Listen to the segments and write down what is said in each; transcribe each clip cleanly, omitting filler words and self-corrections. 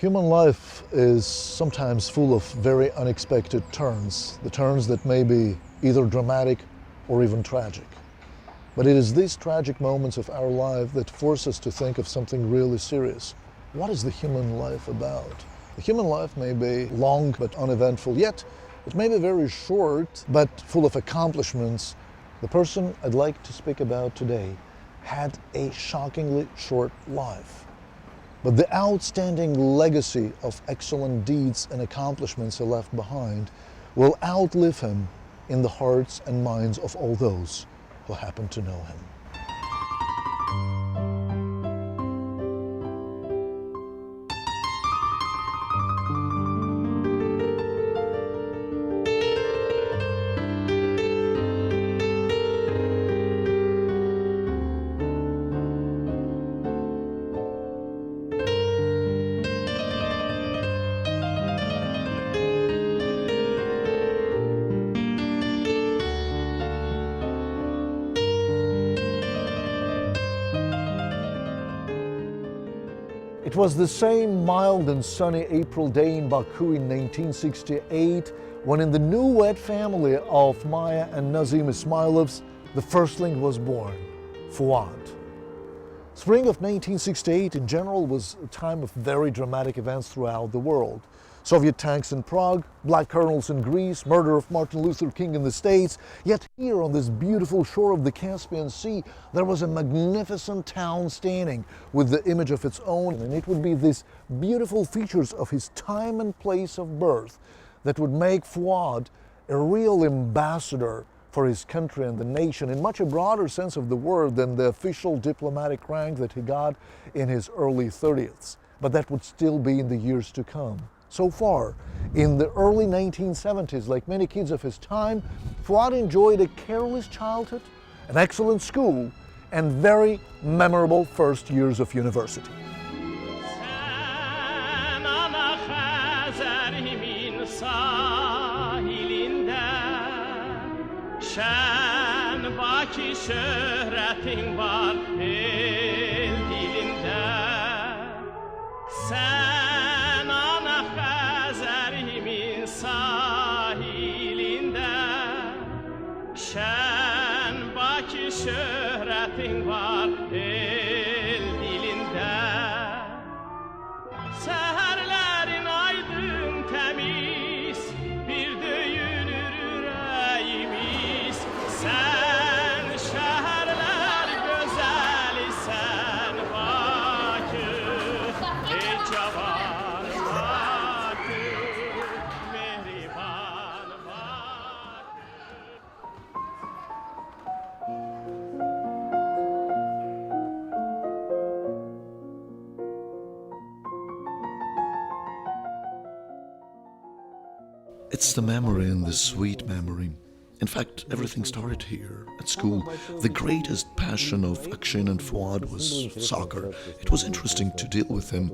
Human life is sometimes full of very unexpected turns, the turns that may be either dramatic or even tragic. But it is these tragic moments of our life that force us to think of something really serious. What is the human life about? The human life may be long but uneventful, yet it may be very short but full of accomplishments. The person I'd like to speak about today had a shockingly short life. But the outstanding legacy of excellent deeds and accomplishments he left behind will outlive him in the hearts and minds of all those who happen to know him. It was the same mild and sunny April day in Baku in 1968 when in the new-wed family of Maya and Nazim Ismailovs, the firstling was born, Fuad. Spring of 1968 in general was a time of very dramatic events throughout the world. Soviet tanks in Prague, black colonels in Greece, murder of Martin Luther King in the States. Yet here on this beautiful shore of the Caspian Sea, there was a magnificent town standing with the image of its own. And it would be these beautiful features of his time and place of birth that would make Fuad a real ambassador for his country and the nation in much a broader sense of the word than the official diplomatic rank that he got in his early 30s. But that would still be in the years to come. So far, in the early 1970s, like many kids of his time, Fuad enjoyed a careless childhood, an excellent school, and very memorable first years of university. Şöhretin var el dilinde. Seherlerin aydın temiz, bir döyünür yüreğimiz. Sen şehirler güzeli sen Bakü, ey cavan Bakü, mehriban Bakü. It's the memory and the sweet memory. In fact, everything started here, at school. The greatest passion of Akshin and Fuad was soccer. It was interesting to deal with him.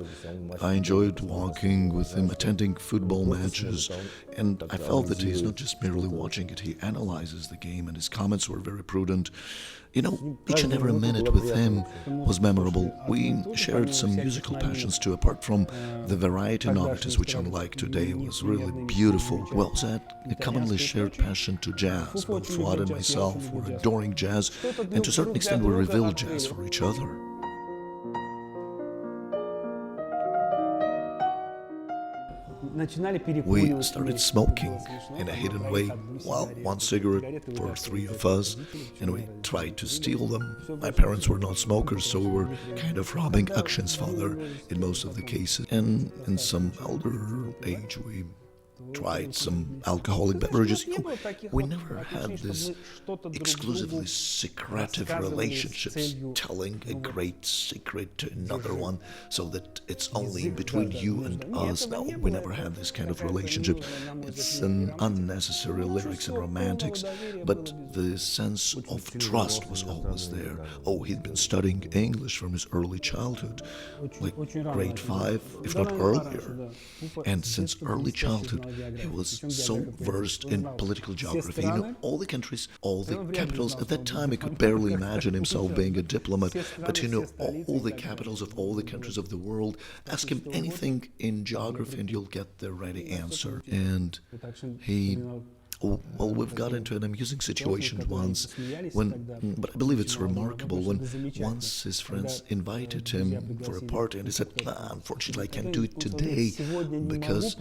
I enjoyed walking with him, attending football matches, and I felt that he's not just merely watching it, he analyzes the game, and his comments were very prudent. You know, each and every minute with him was memorable. We shared some musical passions too, apart from the variety novelties, which unlike today was really beautiful. We also had a commonly shared passion to jazz. Both Fuad and myself were adoring jazz, and to a certain extent we revealed jazz for each other. We started smoking in a hidden way, one cigarette for three of us, and we tried to steal them. My parents were not smokers, so we were kind of robbing Akshin's father in most of the cases. And in some elder age, we tried some alcoholic beverages. You know, we never had this exclusively secretive relationships, telling a great secret to another one so that it's only between you and us. No, we never had this kind of relationship. It's an unnecessary lyrics and romantics, but the sense of trust was always there. Oh, he'd been studying English from his early childhood, like grade 5, if not earlier. And since early childhood, he was so versed in political geography. He knew all the countries, all the capitals. At that time, he could barely imagine himself being a diplomat, but he knew all the capitals of all the countries of the world. Ask him anything in geography and you'll get the ready answer. And he... Well, we've got into an amusing situation once but I believe it's remarkable when once his friends invited him for a party and he said, unfortunately I can't do it today because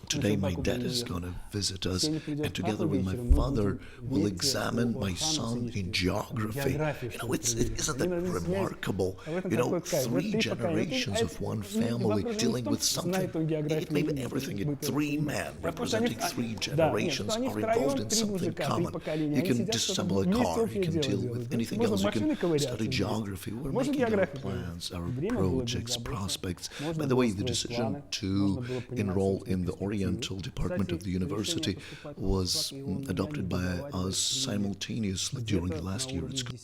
today my dad is going to visit us and together with my father we'll examine my son in geography. Isn't that remarkable? 3 generations of one family dealing with something, it may be everything, 3 men representing 3 generations are involved in something common. You can disassemble a car, you can deal with anything else, you can study geography. We're making our plans, our projects, prospects. By the way, the decision to enroll in the Oriental department of the university was adopted by us simultaneously during the last year at school.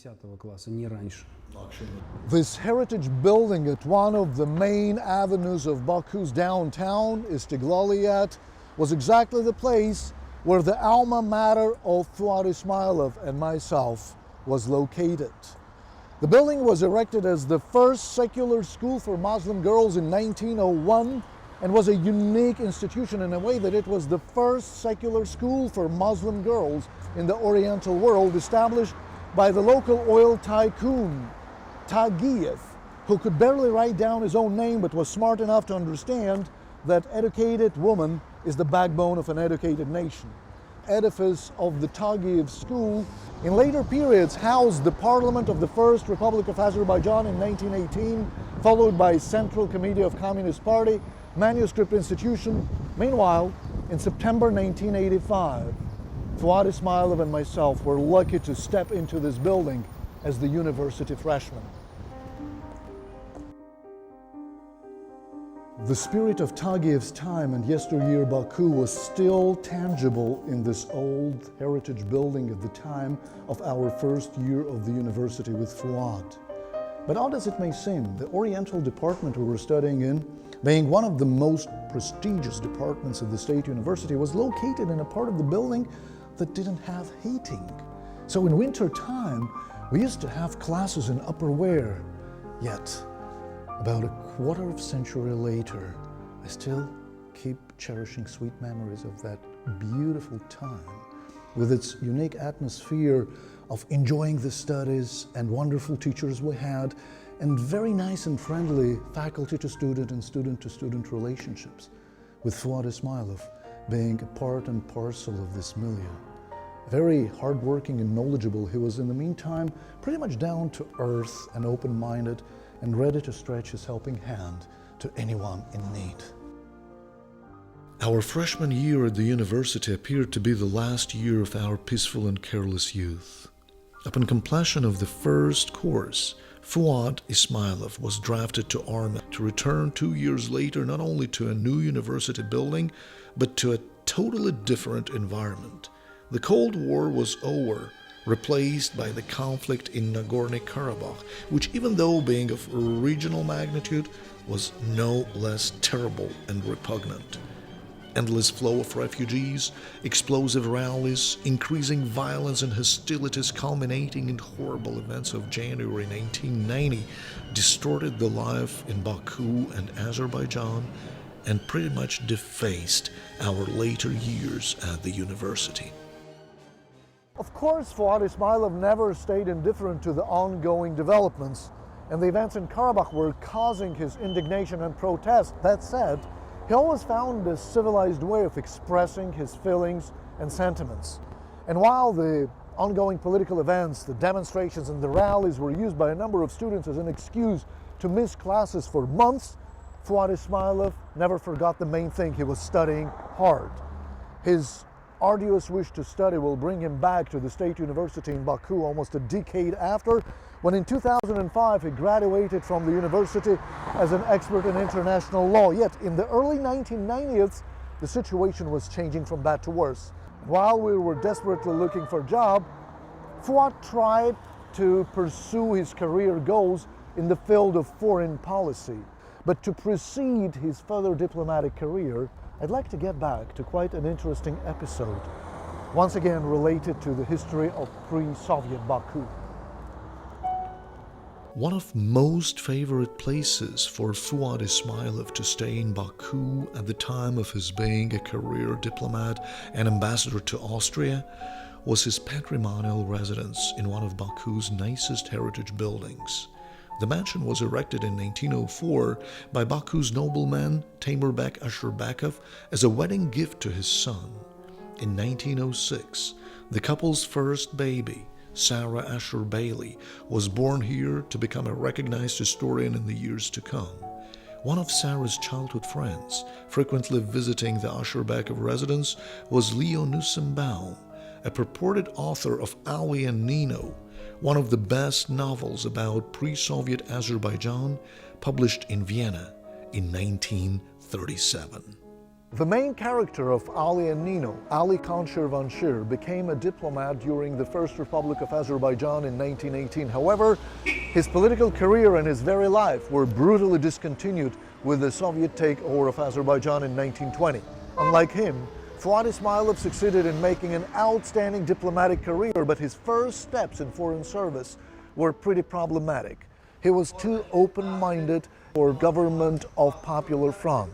This heritage building at one of the main avenues of Baku's downtown, Istiglaliat, was exactly the place where the alma mater of Fuad Ismailov and myself was located. The building was erected as the first secular school for Muslim girls in 1901 and was a unique institution in a way that it was the first secular school for Muslim girls in the Oriental world, established by the local oil tycoon, Tagiyev, who could barely write down his own name but was smart enough to understand that educated woman is the backbone of an educated nation. Edifice of the Tagiyev school in later periods housed the parliament of the First Republic of Azerbaijan in 1918, followed by Central Committee of Communist Party, Manuscript Institution. Meanwhile, in September 1985, Fuad Ismailov and myself were lucky to step into this building as the university freshmen. The spirit of Tagiyev's time and yesteryear Baku was still tangible in this old heritage building at the time of our first year of the university with Fuad. But odd as it may seem, the Oriental department we were studying in, being one of the most prestigious departments at the State University, was located in a part of the building that didn't have heating. So in winter time, we used to have classes in upper wear. Yet, about a quarter of a century later, I still keep cherishing sweet memories of that beautiful time with its unique atmosphere of enjoying the studies and wonderful teachers we had and very nice and friendly faculty to student and student to student relationships, with Fuad Ismailov being a part and parcel of this milieu. Very hardworking and knowledgeable, he was in the meantime pretty much down to earth and open-minded and ready to stretch his helping hand to anyone in need. Our freshman year at the university appeared to be the last year of our peaceful and careless youth. Upon completion of the first course, Fuad Ismailov was drafted to Army to return 2 years later not only to a new university building, but to a totally different environment. The Cold War was over, replaced by the conflict in Nagorno-Karabakh, which, even though being of regional magnitude, was no less terrible and repugnant. Endless flow of refugees, explosive rallies, increasing violence and hostilities culminating in horrible events of January 1990 distorted the life in Baku and Azerbaijan and pretty much defaced our later years at the university. Of course, Fuad Ismailov never stayed indifferent to the ongoing developments, and the events in Karabakh were causing his indignation and protest. That said, he always found a civilized way of expressing his feelings and sentiments. And while the ongoing political events, the demonstrations and the rallies were used by a number of students as an excuse to miss classes for months, Fuad Ismailov never forgot the main thing: he was studying hard. His arduous wish to study will bring him back to the State University in Baku almost a decade after, when in 2005 he graduated from the university as an expert in international law. Yet in the early 1990s, the situation was changing from bad to worse. While we were desperately looking for a job, Fuad tried to pursue his career goals in the field of foreign policy. But to precede his further diplomatic career, I'd like to get back to quite an interesting episode, once again related to the history of pre-Soviet Baku. One of most favorite places for Fuad Ismailov to stay in Baku at the time of his being a career diplomat and ambassador to Austria was his patrimonial residence in one of Baku's nicest heritage buildings. The mansion was erected in 1904 by Baku's nobleman Teymurbek Ashurbekov as a wedding gift to his son. In 1906, the couple's first baby, Sarah Ashur-Bailey, was born here to become a recognized historian in the years to come. One of Sarah's childhood friends, frequently visiting the Ashurbekov residence, was Leo Nussimbaum, a purported author of Ali and Nino, one of the best novels about pre-Soviet Azerbaijan, published in Vienna in 1937. The main character of Ali and Nino, Ali Khan Shirvanshir, became a diplomat during the First Republic of Azerbaijan in 1918. However, his political career and his very life were brutally discontinued with the Soviet takeover of Azerbaijan in 1920. Unlike him, Fuad Ismailov succeeded in making an outstanding diplomatic career, but his first steps in foreign service were pretty problematic. He was too open-minded for government of Popular Front.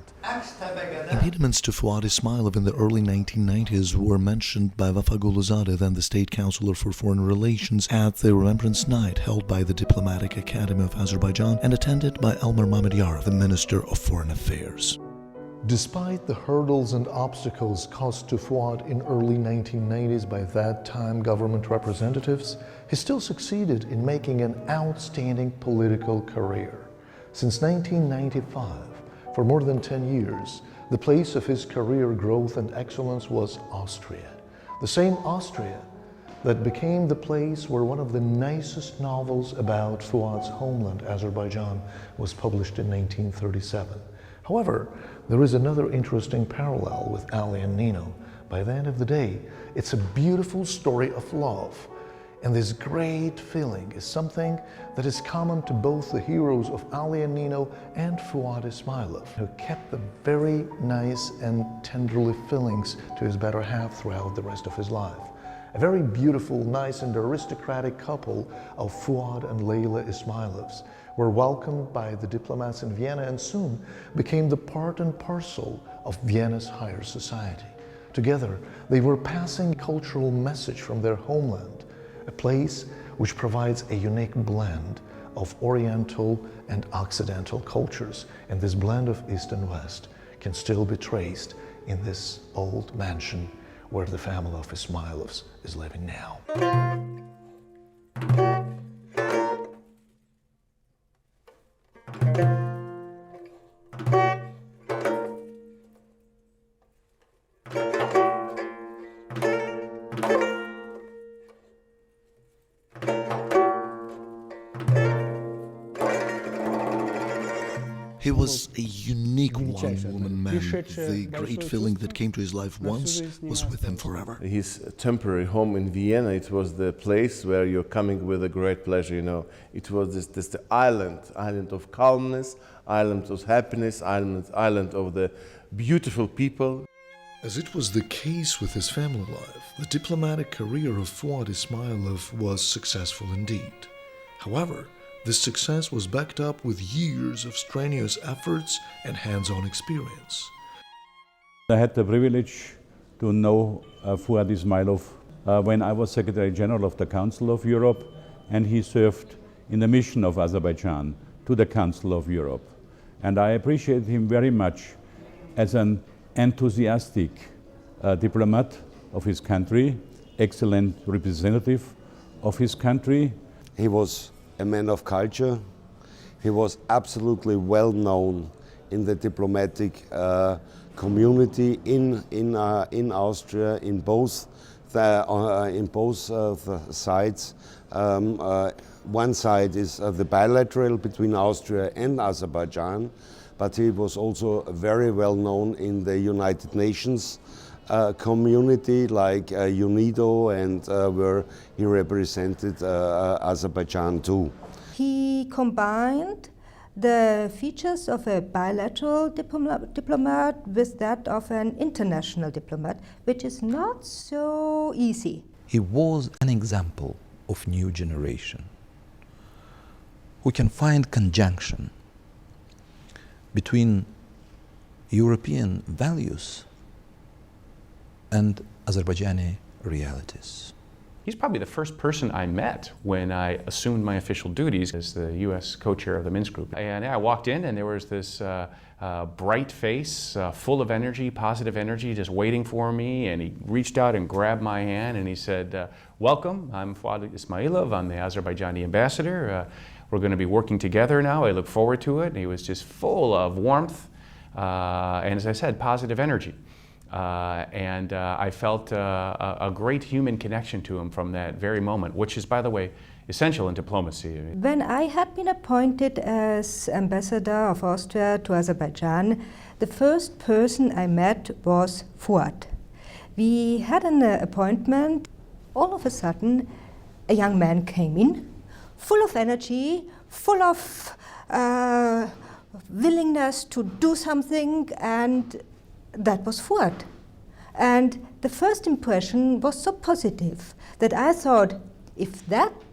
Impediments to Fuad Ismailov in the early 1990s were mentioned by Vafa Guluzadeh, then the State Counselor for Foreign Relations, at the Remembrance Night held by the Diplomatic Academy of Azerbaijan and attended by Elmer Mamedyarov, the Minister of Foreign Affairs. Despite the hurdles and obstacles caused to Fuad in early 1990s by that time government representatives, he still succeeded in making an outstanding political career. Since 1995, for more than 10 years, the place of his career growth and excellence was Austria. The same Austria that became the place where one of the nicest novels about Fuad's homeland, Azerbaijan, was published in 1937. However, there is another interesting parallel with Ali and Nino. By the end of the day, it's a beautiful story of love. And this great feeling is something that is common to both the heroes of Ali and Nino and Fuad Ismailov, who kept the very nice and tenderly feelings to his better half throughout the rest of his life. A very beautiful, nice and aristocratic couple of Fuad and Leila Ismailovs were welcomed by the diplomats in Vienna and soon became the part and parcel of Vienna's higher society. Together, they were passing a cultural message from their homeland, a place which provides a unique blend of Oriental and Occidental cultures, and this blend of East and West can still be traced in this old mansion where the family of Ismailovs is living now. He was a unique one-woman man. The great feeling that came to his life once was with him forever. His temporary home in Vienna, it was the place where you're coming with a great pleasure, you know. It was this island of calmness, island of happiness, island of the beautiful people. As it was the case with his family life, the diplomatic career of Fuad Ismailov was successful indeed. However, this success was backed up with years of strenuous efforts and hands-on experience. I had the privilege to know Fuad Ismailov when I was Secretary General of the Council of Europe, and he served in the mission of Azerbaijan to the Council of Europe. And I appreciate him very much as an enthusiastic diplomat of his country, excellent representative of his country. He was a man of culture. He was absolutely well known in the diplomatic community in Austria, in both sides. One side is the bilateral between Austria and Azerbaijan, but he was also very well known in the United Nations community like UNIDO, and where he represented Azerbaijan too. He combined the features of a bilateral diplomat with that of an international diplomat, which is not so easy. He was an example of new generation who can find conjunction between European values and Azerbaijani realities. He's probably the first person I met when I assumed my official duties as the U.S. co-chair of the Minsk Group. And I walked in and there was this bright face, full of energy, positive energy, just waiting for me. And he reached out and grabbed my hand and he said, welcome, I'm Fuad Ismailov, I'm the Azerbaijani ambassador. We're going to be working together now, I look forward to it. And he was just full of warmth and, as I said, positive energy. I felt a great human connection to him from that very moment, which is, by the way, essential in diplomacy. When I had been appointed as ambassador of Austria to Azerbaijan, the first person I met was Fuad. We had an appointment. All of a sudden, a young man came in, full of energy, full of willingness to do something, and that was Fuad. And the first impression was so positive that I thought, if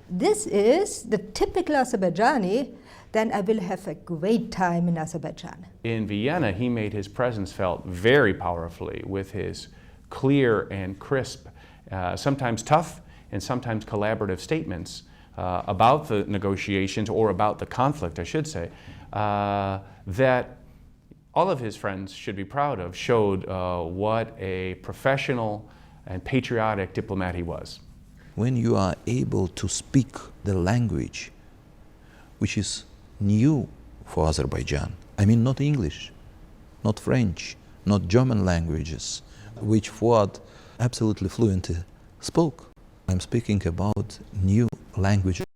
this is the typical Azerbaijani, then I will have a great time in Azerbaijan. In Vienna, he made his presence felt very powerfully with his clear and crisp, sometimes tough and sometimes collaborative statements about the negotiations, or about the conflict, I should say, that all of his friends should be proud of, showed what a professional and patriotic diplomat he was. When you are able to speak the language which is new for Azerbaijan, I mean not English, not French, not German languages, which Fuad absolutely fluently spoke. I'm speaking about new languages